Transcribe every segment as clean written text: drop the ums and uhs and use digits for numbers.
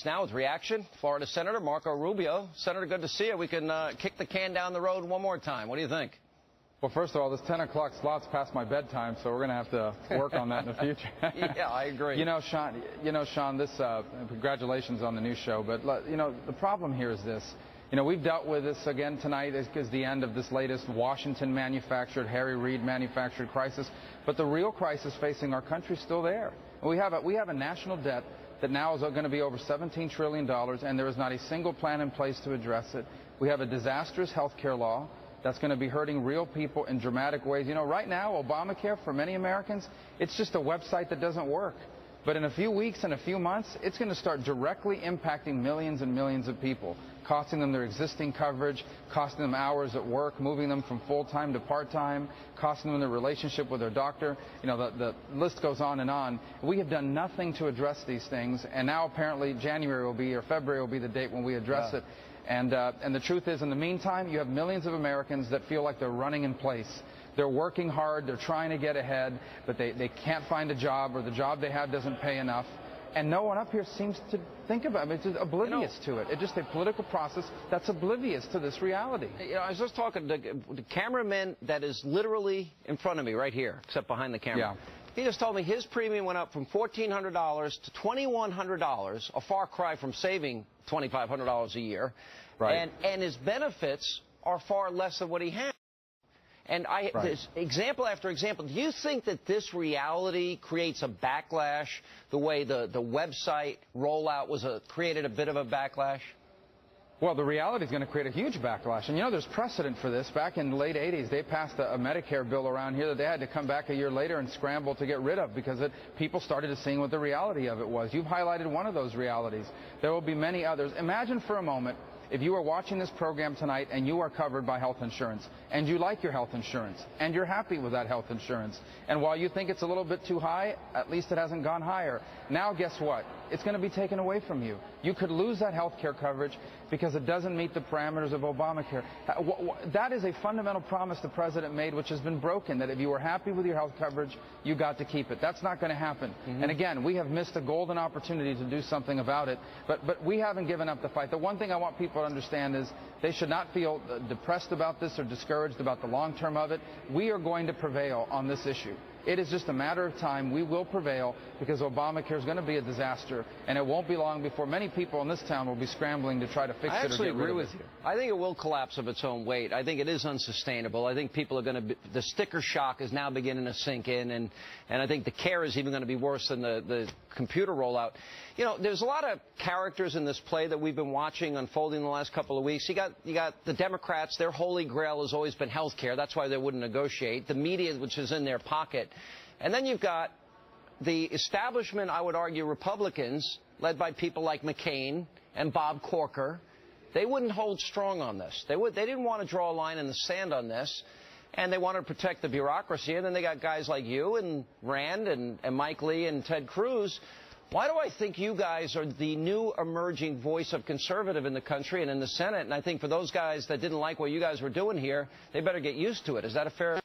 Now with reaction, Florida Senator Marco Rubio. Senator, good to see you. We can kick the can down the road one more time. What do you think? Well, first of all, this 10 o'clock slot's past my bedtime, so we're going to have to work on that in the future. Yeah, I agree. Sean, this, congratulations on the new show, but, the problem here is this. We've dealt with this again tonight is the end of this latest Washington-manufactured, Harry Reid-manufactured crisis, but the real crisis facing our country is still there. We have a national debt that now is going to be over $17 trillion, and there is not a single plan in place to address it. We have a disastrous health care law that's going to be hurting real people in dramatic ways. Right now, Obamacare, for many Americans, it's just a website that doesn't work. But in a few weeks and a few months, it's going to start directly impacting millions and millions of people, costing them their existing coverage, costing them hours at work, moving them from full-time to part-time, costing them their relationship with their doctor. The list goes on and on. We have done nothing to address these things, and now apparently January will be, or February will be the date when we address it. And the truth is, in the meantime, you have millions of Americans that feel like they're running in place. They're working hard, they're trying to get ahead, but they can't find a job, or the job they have doesn't pay enough. And no one up here seems to think about it. It's just oblivious to it. It's just a political process that's oblivious to this reality. I was just talking to the cameraman that is literally in front of me right here, except behind the camera. Yeah. He just told me his premium went up from $1,400 to $2,100, a far cry from saving $2,500 a year. Right. And his benefits are far less than what he had. And this example after example, do you think that this reality creates a backlash the way the website rollout created a bit of a backlash? Well, the reality is going to create a huge backlash. And, there's precedent for this. Back in the late 80s, they passed a Medicare bill around here that they had to come back a year later and scramble to get rid of because people started to see what the reality of it was. You've highlighted one of those realities. There will be many others. Imagine for a moment if you are watching this program tonight and you are covered by health insurance, and you like your health insurance, and you're happy with that health insurance, and while you think it's a little bit too high, at least it hasn't gone higher. Now guess what? It's going to be taken away from you. You could lose that health care coverage because it doesn't meet the parameters of Obamacare. That is a fundamental promise the president made, which has been broken, that if you were happy with your health coverage, you got to keep it. That's not going to happen. And again, we have missed a golden opportunity to do something about it, but we haven't given up the fight. The one thing I want people to understand is they should not feel depressed about this or discouraged about the long term of it. We are going to prevail on this issue. It is just a matter of time. We will prevail because Obamacare is going to be a disaster, and it won't be long before many people in this town will be scrambling to try to fix it or get rid of it. I actually agree with you. I think it will collapse of its own weight. I think it is unsustainable. I think people are going to the sticker shock is now beginning to sink in, and I think the care is even going to be worse than the computer rollout. There's a lot of characters in this play that we've been watching unfolding the last couple of weeks. You got the Democrats. Their holy grail has always been health care. That's why they wouldn't negotiate. The media, which is in their pocket. And then you've got the establishment, I would argue, Republicans, led by people like McCain and Bob Corker. They wouldn't hold strong on this. They didn't want to draw a line in the sand on this, and they wanted to protect the bureaucracy. And then they got guys like you and Rand and Mike Lee and Ted Cruz. Why do I think you guys are the new emerging voice of conservative in the country and in the Senate? And I think for those guys that didn't like what you guys were doing here, they better get used to it. Is that a fair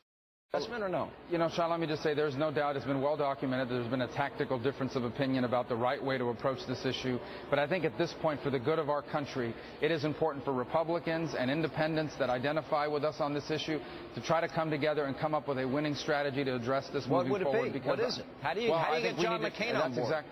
assessment or no? Sean, let me just say there's no doubt it's been well documented there's been a tactical difference of opinion about the right way to approach this issue. But I think at this point, for the good of our country, it is important for Republicans and independents that identify with us on this issue to try to come together and come up with a winning strategy to address this moving forward. What would it be? What is it? How do you get John McCain on board?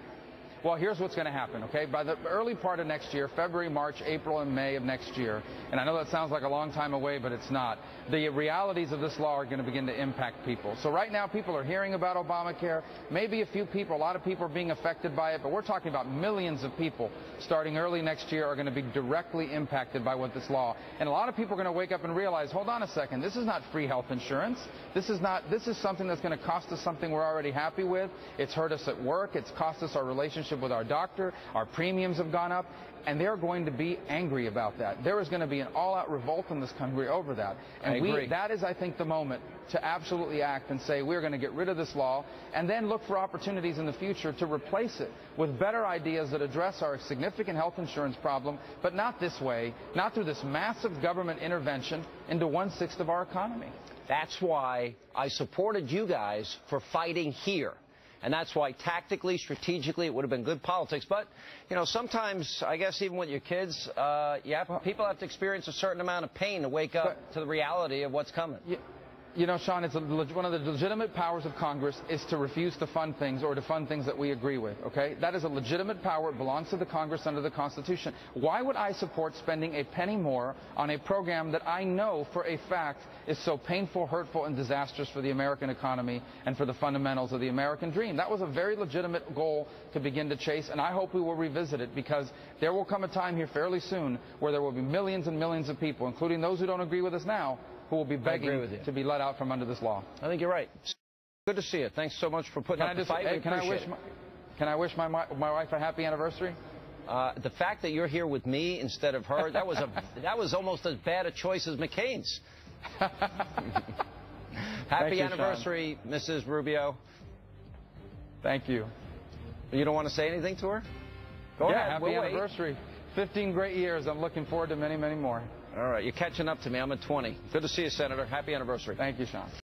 Well, here's what's going to happen, okay? By the early part of next year, February, March, April, and May of next year, and I know that sounds like a long time away, but it's not, the realities of this law are going to begin to impact people. So right now, people are hearing about Obamacare. Maybe a lot of people are being affected by it, but we're talking about millions of people starting early next year are going to be directly impacted by what this law. And a lot of people are going to wake up and realize, hold on a second, this is not free health insurance. This is something that's going to cost us something we're already happy with. It's hurt us at work. It's cost us our relationship with our doctor. Our premiums have gone up, and they're going to be angry about that. There is going to be an all-out revolt in this country over that. And that is, I think, the moment to absolutely act and say we're going to get rid of this law and then look for opportunities in the future to replace it with better ideas that address our significant health insurance problem, but not this way, not through this massive government intervention into 1/6 of our economy. That's why I supported you guys for fighting here. And that's why tactically, strategically, it would have been good politics. But, you know, sometimes, I guess even with your kids, people have to experience a certain amount of pain to wake up to the reality of what's coming. You know, Sean, it's one of the legitimate powers of Congress is to refuse to fund things or to fund things that we agree with, okay? That is a legitimate power. It belongs to the Congress under the Constitution. Why would I support spending a penny more on a program that I know for a fact is so painful, hurtful, and disastrous for the American economy and for the fundamentals of the American dream? That was a very legitimate goal to begin to chase, and I hope we will revisit it, because there will come a time here fairly soon where there will be millions and millions of people, including those who don't agree with us now, who will be begging to be let out from under this law. I think you're right. Good to see you. Thanks so much for putting up the fight. Can I wish my wife a happy anniversary? The fact that you're here with me instead of her, that was almost as bad a choice as McCain's. Happy anniversary, Sean. Mrs. Rubio. Thank you. You don't want to say anything to her? Go ahead. Happy anniversary. 15 great years. I'm looking forward to many, many more. All right, you're catching up to me. I'm at 20. Good to see you, Senator. Happy anniversary. Thank you, Sean.